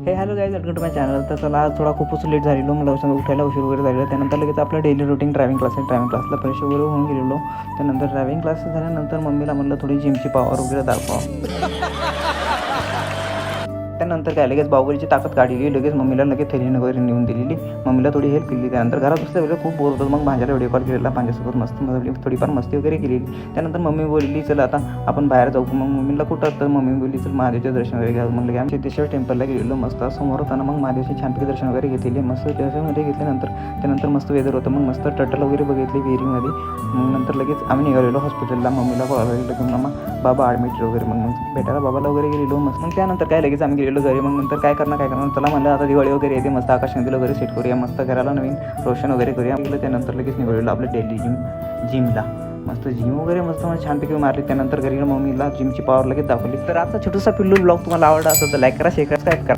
हे hello guys, welcome to my channel. तर चला आज थोडा खूपच लेट झालेलो, मला उठायला उशीर वगैरे झालेला. त्यानंतर लगेच आपलं डेली रुटीन ड्रायव्हिंग क्लासला फ्रेश वगैरे होऊन गेलेलो. त्यानंतर ड्रायव्हिंग क्लास झाल्यानंतर मम्मीला म्हणलं थोडी जिमची पॉवर वगैरे दाखवा. त्यानंतर काय लगेच बाहुबलीची ताकद काढली, लगेच मम्मीला लगेच थैली वगैरे नेऊन दिलेली, मम्मीला थोडी हेल्प केली. त्यानंतर घरात बसल्या वेळेला खूप बोर होतं, मग भांज्याला व्हिडिओ कॉल केलेला, भांज्यासोबत मस्त थोडीफार मस्ती वगैरे केली. त्यानंतर मम्मी बोलली चला आता आपण बाहेर जाऊ. मग मम्मीला कुठं, तर मम्मी बोलली चल महादेवचे दर्शन वगैरे घ्या. मग आम्ही सिद्धेश्वर टेम्पलला गेलेलो. मस्त समोर होताना मग महादेवचे छानपैकी दर्शन वगैरे घेतलेले. मस्त दर्शनमध्ये घेतल्यानंतर त्यानंतर मस्त वेदर होतं, मग मस्त टटल वगैरे बघितली विहिरीमध्ये. मग नंतर लगेच आम्ही निघालेलो हॉस्पिटलला. मम्मीला बोलावलेलं घेऊन मग बाबा ॲडमिट वगैरे, मग भेटायला बाबाला वगैरे गेलेलो. मग त्यानंतर काय लगेच आम्ही गेलेलो घरी. मग नंतर काय करणार चला म्हणलं आता दिवाळी वगैरे येते, मस्त आकाशकंदील वगैरे सेट करूया, मस्त घराला नवीन रोशन वगैरे करूया. त्यानंतर लगेच निघालेलो आपलं डेली जिमला. मस्त जिम वगैरे मस्त छानपैकी मारली. त्यानंतर घरी मम्मीला जिमची पॉवर लगेच दाखवली. तर आजचा छोटासा पिल्लू ब्लॉग तुम्हाला आवडला असेल तर लाईक करा, शेअर करा, सबस्क्राईब करा.